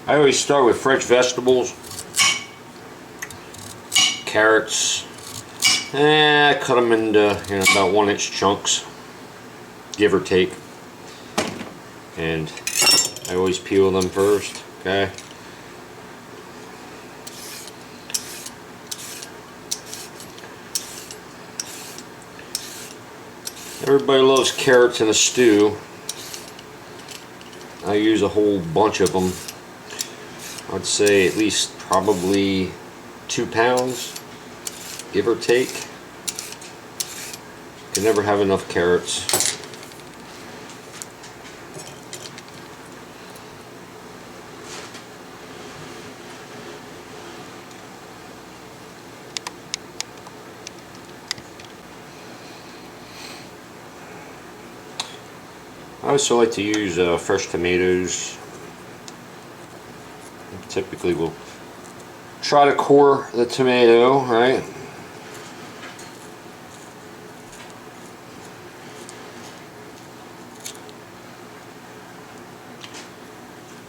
I always start with fresh vegetables, carrots, and I cut them into about 1-inch chunks, give or take. And I always peel them first, okay? Everybody loves carrots in a stew. I use a whole bunch of them. I'd say at least probably 2 pounds, give or take. You can never have enough carrots. I also like to use fresh tomatoes. Typically we'll try to core the tomato, right?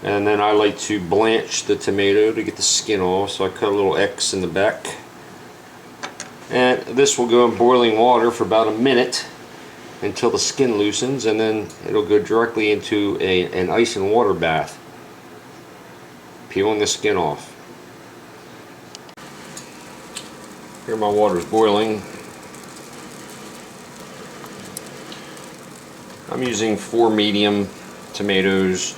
And then I like to blanch the tomato to get the skin off, so I cut a little X in the back. And this will go in boiling water for about a minute until the skin loosens, and then it'll go directly into an ice and water bath, peeling the skin off. Here my water's boiling. I'm using 4 medium tomatoes.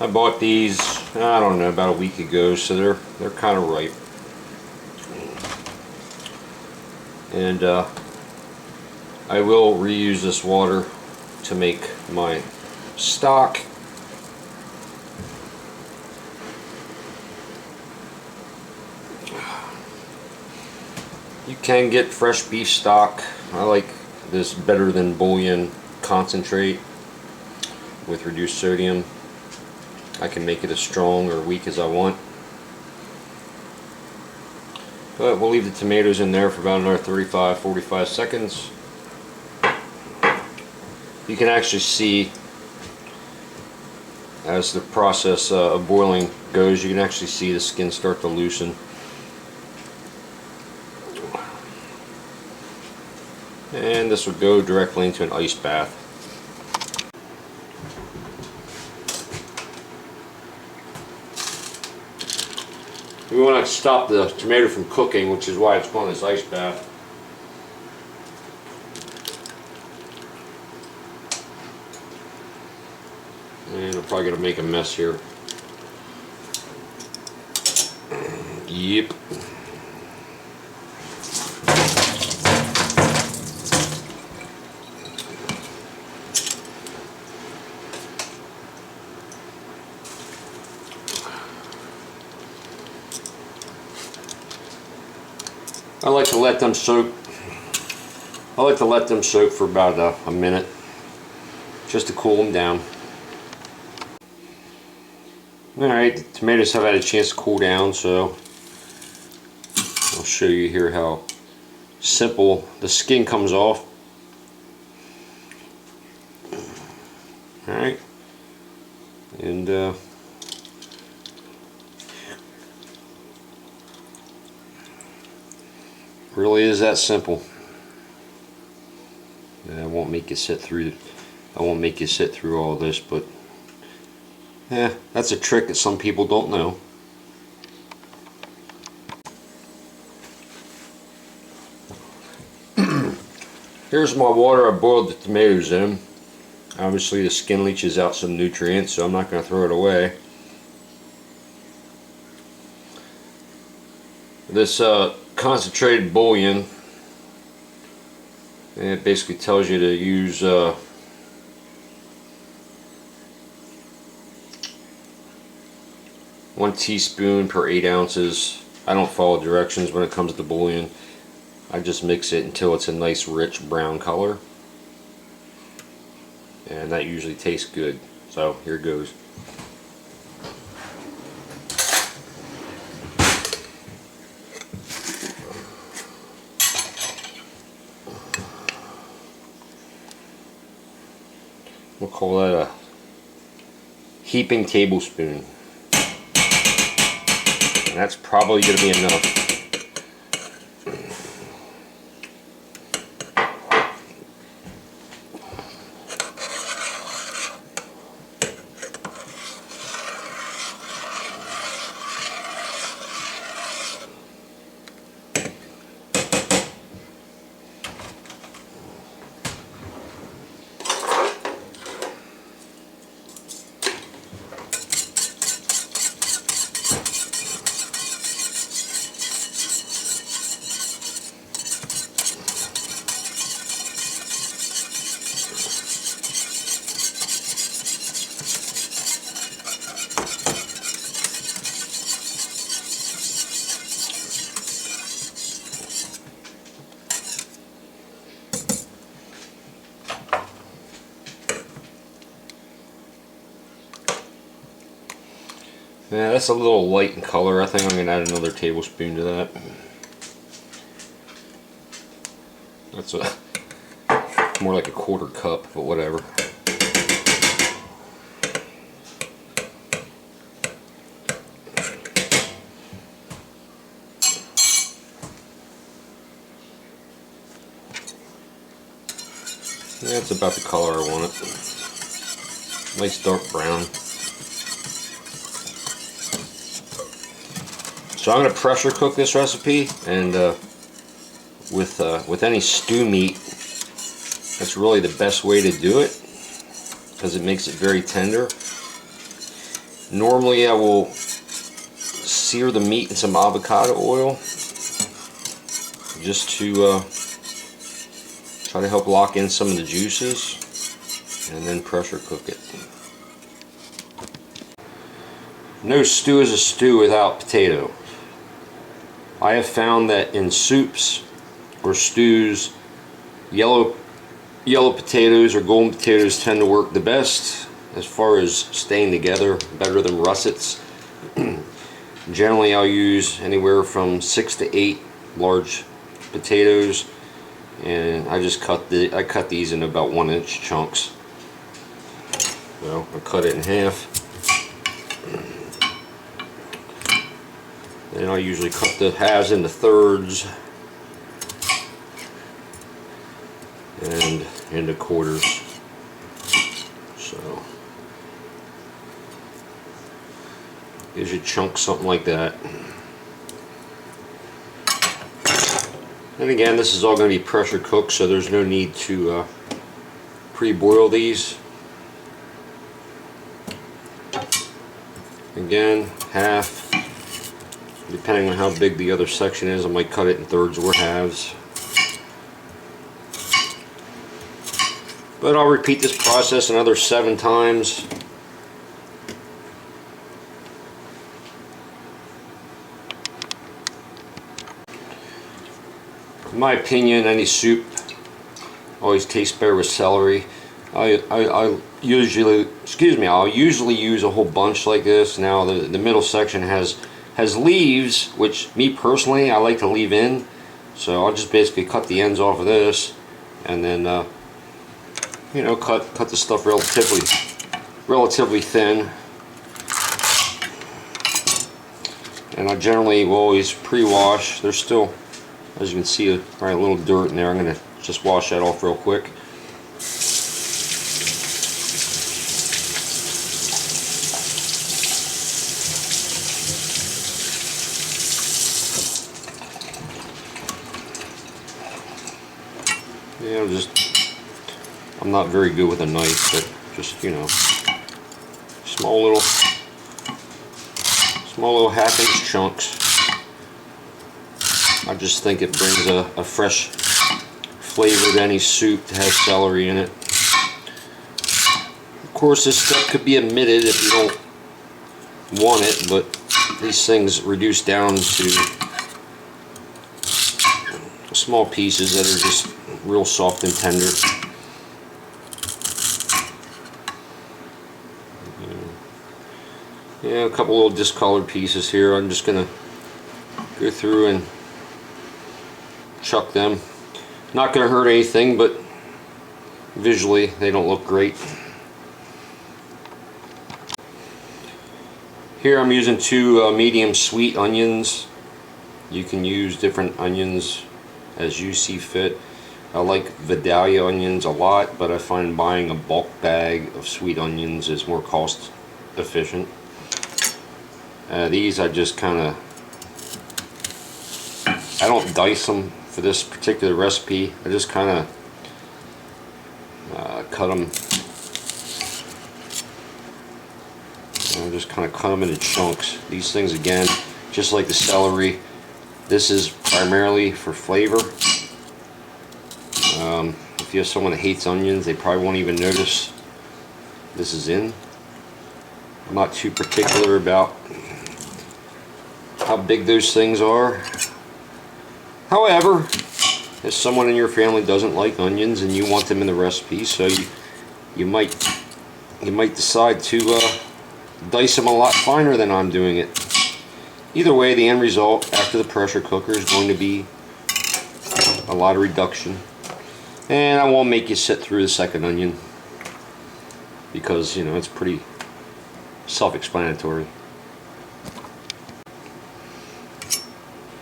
I bought these, I don't know, about a week ago, so they're kind of ripe. And I will reuse this water to make my stock. You can get fresh beef stock. I like this Better Than Bouillon concentrate with reduced sodium. I can make it as strong or weak as I want. But we'll leave the tomatoes in there for about another 35-45 seconds. You can actually see, as the process of boiling goes, you can actually see the skin start to loosen. And this will go directly into an ice bath. We want to stop the tomato from cooking, which is why it's going in this ice bath. And I'm probably going to make a mess here. Yep. I like to let them soak. I like to let them soak for about a minute, just to cool them down. Alright, the tomatoes have had a chance to cool down, so I'll show you here how simple the skin comes off. Alright, and really is that simple. I won't make you sit through all this, but yeah, that's a trick that some people don't know. Here's my water I boiled the tomatoes in. Obviously the skin leaches out some nutrients, so I'm not going to throw it away. This concentrated bouillon, and it basically tells you to use 1 teaspoon per 8 ounces. I don't follow directions when it comes to bouillon. I just mix it until it's a nice rich brown color, and that usually tastes good. So here it goes. We'll call that a heaping tablespoon. And that's probably going to be enough. Yeah, that's a little light in color. I think I'm going to add another tablespoon to that. That's more like a quarter cup, but whatever. That's about the color I want it. Nice dark brown. So I'm going to pressure cook this recipe, and with any stew meat, that's really the best way to do it because it makes it very tender. Normally I will sear the meat in some avocado oil just to try to help lock in some of the juices, and then pressure cook it. No stew is a stew without potato. I have found that in soups or stews, yellow potatoes or golden potatoes tend to work the best as far as staying together, better than russets. Generally I'll use anywhere from 6 to 8 large potatoes, and I just cut these in about 1-inch chunks. So I cut it in half. And I usually cut the halves into thirds and into quarters. So gives you chunks, something like that. And again, this is all going to be pressure cooked, so there's no need to pre-boil these. Again, half. Depending on how big the other section is, I might cut it in thirds or halves. But I'll repeat this process another 7 times. In my opinion, any soup always tastes better with celery. I'll usually use a whole bunch like this. Now the middle section has leaves, which me personally I like to leave in, so I'll just basically cut the ends off of this, and then you know, cut the stuff relatively thin. And I generally will always pre-wash. There's still, as you can see, probably a little dirt in there. I'm going to just wash that off real quick. Yeah, I'm not very good with a knife, but just, you know, small little 1/2-inch chunks. I just think it brings a fresh flavor to any soup to have celery in it. Of course, this step could be omitted if you don't want it, but these things reduce down to small pieces that are just real soft and tender. Yeah, a couple little discolored pieces here. I'm just gonna go through and chuck them. Not gonna hurt anything, but visually they don't look great. Here I'm using two medium sweet onions. You can use different onions as you see fit. I like Vidalia onions a lot, but I find buying a bulk bag of sweet onions is more cost efficient. These I just kind of, I don't dice them for this particular recipe. I just kind of cut them. Just kind of cut them into chunks. These things, again, just like the celery, this is primarily for flavor. If you have someone that hates onions, they probably won't even notice this is in. I'm not too particular about how big those things are. However, if someone in your family doesn't like onions and you want them in the recipe, so you might decide to dice them a lot finer than I'm doing it. Either way, the end result after the pressure cooker is going to be a lot of reduction. And I won't make you sit through the second onion because, you know, it's pretty self-explanatory.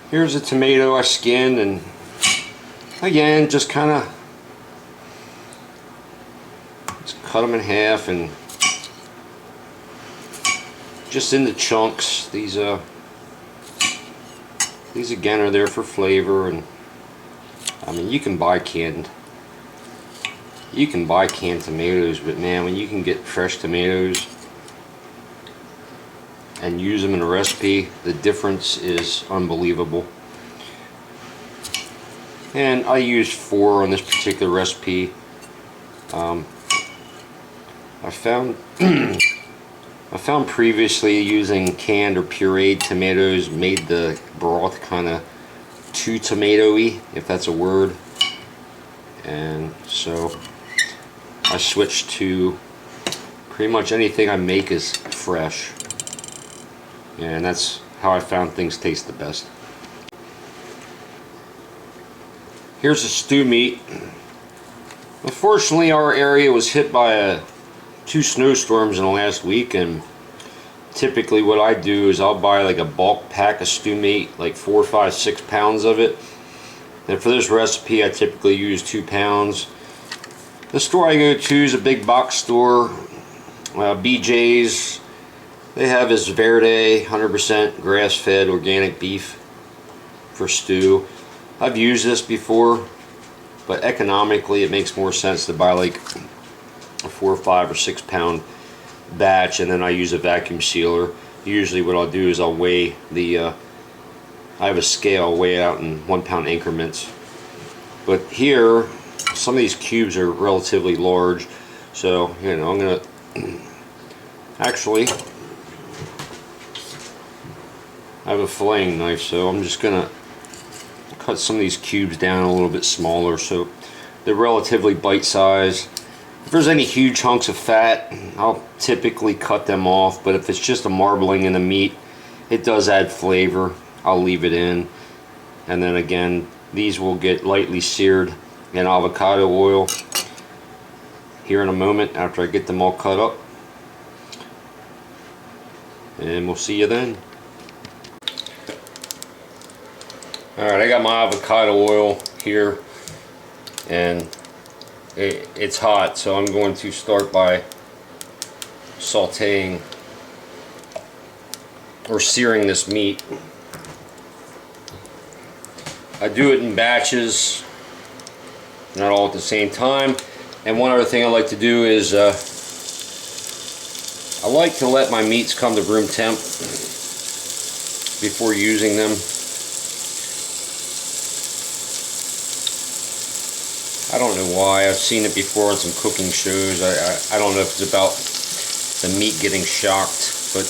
Here's a tomato I skinned, and again, just kind of cut them in half and just into chunks. These again are there for flavor, and I mean, you can buy canned tomatoes, but man, when you can get fresh tomatoes and use them in a recipe, the difference is unbelievable. And I used 4 on this particular recipe. I found previously using canned or pureed tomatoes made the broth kind of too tomatoey, if that's a word. And so I switched to pretty much anything I make is fresh. And that's how I found things taste the best. Here's the stew meat. Unfortunately, our area was hit by 2 snowstorms in the last week, and typically what I do is I'll buy like a bulk pack of stew meat, like 4, 5, 6 pounds of it. And for this recipe, I typically use 2 pounds. The store I go to is a big box store, BJ's. They have this Verde 100% grass-fed organic beef for stew. I've used this before, but economically it makes more sense to buy like a 4, 5, or 6 pound batch, and then I use a vacuum sealer. Usually what I'll do is I'll weigh the I have a scale, weigh it out in 1 pound increments. But here some of these cubes are relatively large, so you know, I'm gonna actually, I have a filleting knife, so I'm just gonna cut some of these cubes down a little bit smaller so they're relatively bite-sized. If there's any huge chunks of fat, I'll typically cut them off, but if it's just a marbling in the meat, it does add flavor. I'll leave it in. And then again, these will get lightly seared in avocado oil here in a moment after I get them all cut up. And we'll see you then. Alright, I got my avocado oil here, and it's hot, so I'm going to start by sauteing or searing this meat. I do it in batches, not all at the same time. And one other thing I like to do is I like to let my meats come to room temp before using them. I don't know why. I've seen it before on some cooking shows. I don't know if it's about the meat getting shocked, but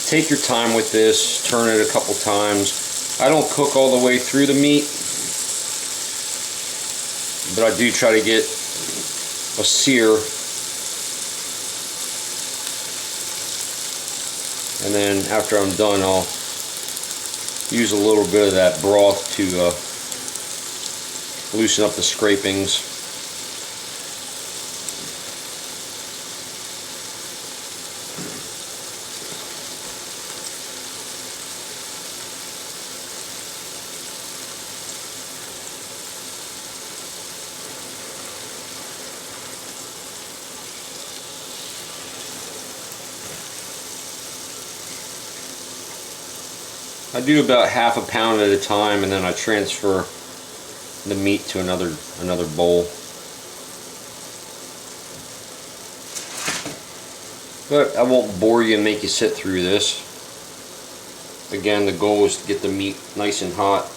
take your time with this. Turn it a couple times. I don't cook all the way through the meat, but I do try to get a sear. And then after I'm done, I'll use a little bit of that broth to loosen up the scrapings. I do about half a pound at a time, and then I transfer the meat to another bowl. But I won't bore you and make you sit through this. Again, the goal is to get the meat nice and hot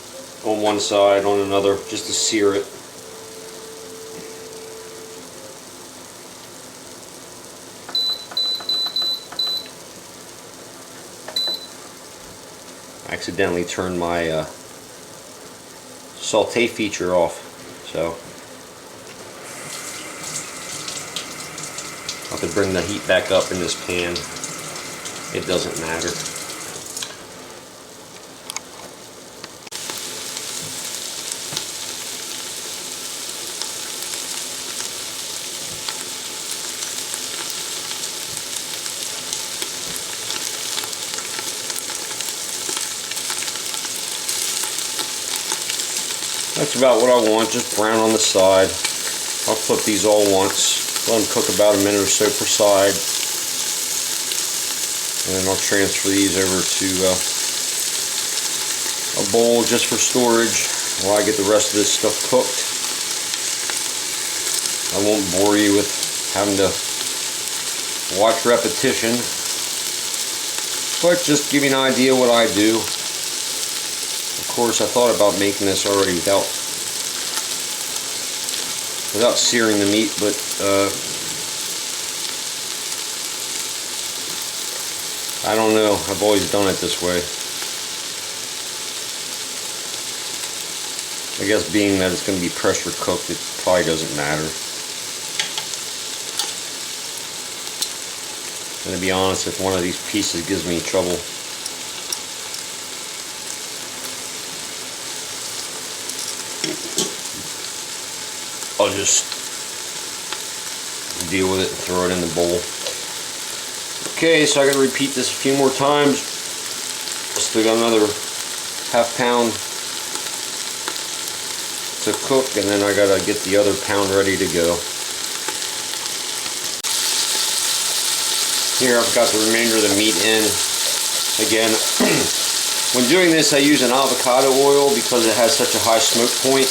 on one side, on another, just to sear it. I accidentally turned my saute feature off, so I'll have to bring the heat back up in this pan. It doesn't matter. That's about what I want, just brown on the side. I'll flip these all once, let them cook about a minute or so per side. And then I'll transfer these over to a bowl just for storage while I get the rest of this stuff cooked. I won't bore you with having to watch repetition, but just give you an idea what I do. Of course, I thought about making this already without searing the meat, but I don't know. I've always done it this way. I guess being that it's going to be pressure cooked, it probably doesn't matter. And to be honest, if one of these pieces gives me trouble, I'll just deal with it and throw it in the bowl. Okay, so I gotta repeat this a few more times. Still got another half pound to cook, and then I gotta get the other pound ready to go. Here I've got the remainder of the meat in. Again, when doing this I use an avocado oil because it has such a high smoke point.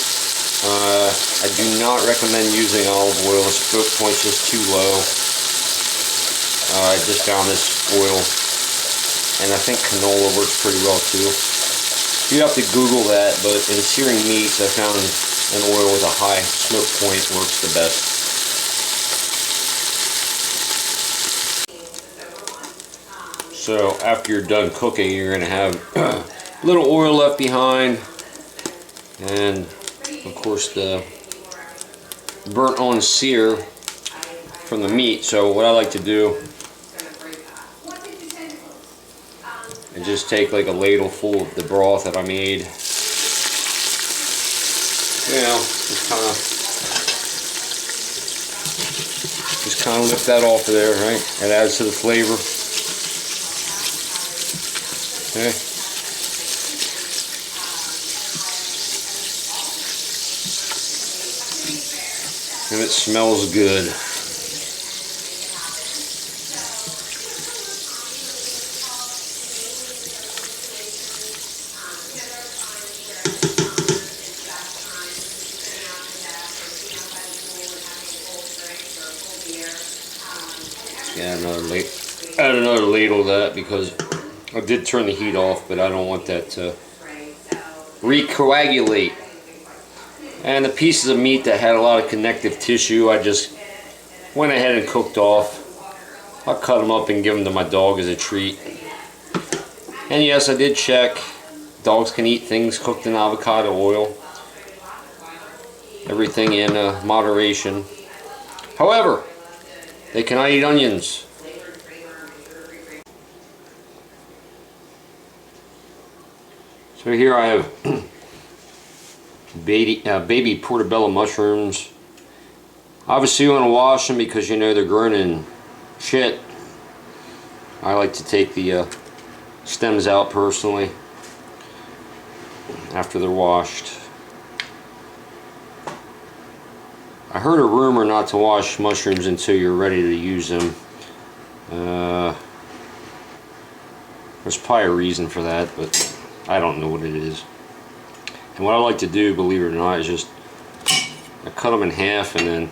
I do not recommend using olive oil. The smoke point's just too low. I just found this oil, and I think canola works pretty well too. You have to Google that, but in searing meats I found an oil with a high smoke point works the best. So after you're done cooking, you're going to have a little oil left behind, and of course the burnt on sear from the meat. So what I like to do is just take like a ladle full of the broth that I made. You know, just kind of lift that off of there, right? It adds to the flavor. Okay. And it smells good. Add another ladle of that because I did turn the heat off, but I don't want that to recoagulate. And the pieces of meat that had a lot of connective tissue, I just went ahead and cooked off. I'll cut them up and give them to my dog as a treat. And yes, I did check. Dogs can eat things cooked in avocado oil. Everything in moderation. However, they cannot eat onions. So here I have baby portobello mushrooms. Obviously you want to wash them because you know they're grown in shit. I like to take the stems out personally after they're washed. I heard a rumor not to wash mushrooms until you're ready to use them. There's probably a reason for that, but I don't know what it is. And what I like to do, believe it or not, is just I cut them in half, and then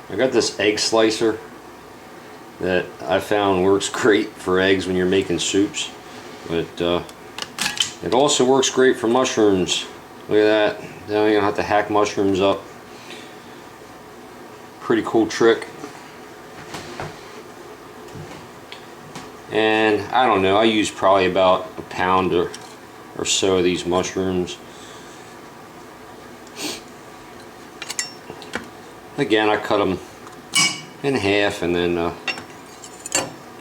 I got this egg slicer that I found works great for eggs when you're making soups, but it also works great for mushrooms. Look at that. Now you don't have to hack mushrooms up. Pretty cool trick. And I don't know, I use probably about a pound or so of these mushrooms. Again, I cut them in half and then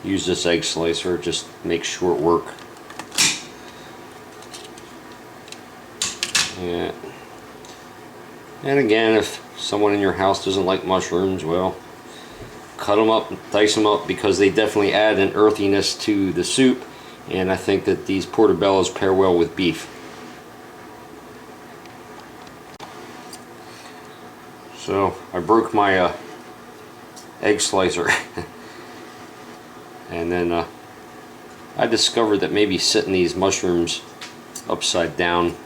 use this egg slicer, just make short work. Yeah. And again, if someone in your house doesn't like mushrooms, well, cut them up, dice them up, because they definitely add an earthiness to the soup, and I think that these portobellos pair well with beef. So I broke my egg slicer and then I discovered that maybe setting these mushrooms upside down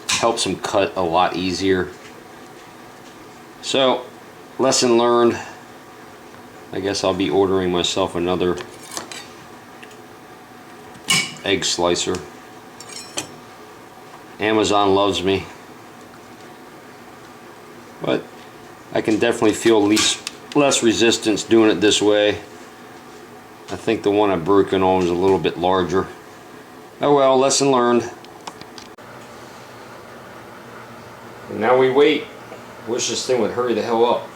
helps them cut a lot easier. So, lesson learned. I guess I'll be ordering myself another egg slicer. Amazon loves me. But I can definitely feel less resistance doing it this way. I think the one I broke in on was a little bit larger. Oh well, lesson learned. And now we wait. Wish this thing would hurry the hell up.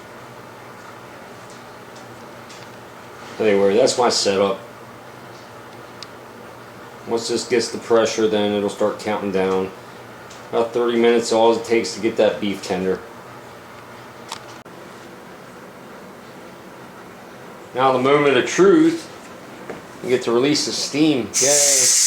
Anyway, that's my setup. Once this gets the pressure, then it'll start counting down. About 30 minutes, all it takes to get that beef tender. Now the moment of truth, you get to release the steam. Yay!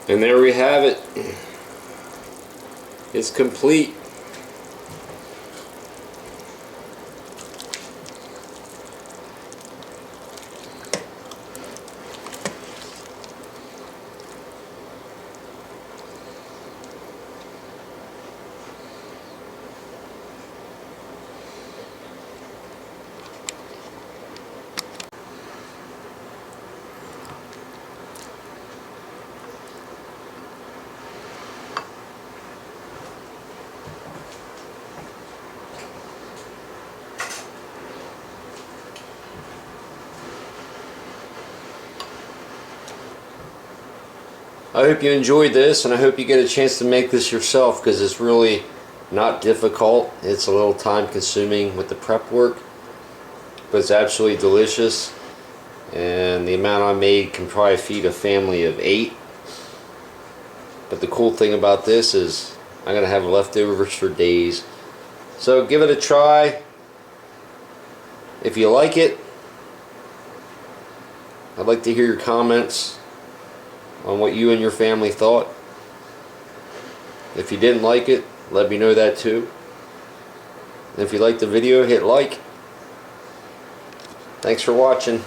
And there we have it. It's complete. I hope you enjoyed this, and I hope you get a chance to make this yourself, because it's really not difficult. It's a little time consuming with the prep work, but it's absolutely delicious, and the amount I made can probably feed a family of 8. But the cool thing about this is I'm going to have leftovers for days. So give it a try. If you like it, I'd like to hear your comments on what you and your family thought. If you didn't like it, let me know that too. And if you liked the video, hit like. Thanks for watching.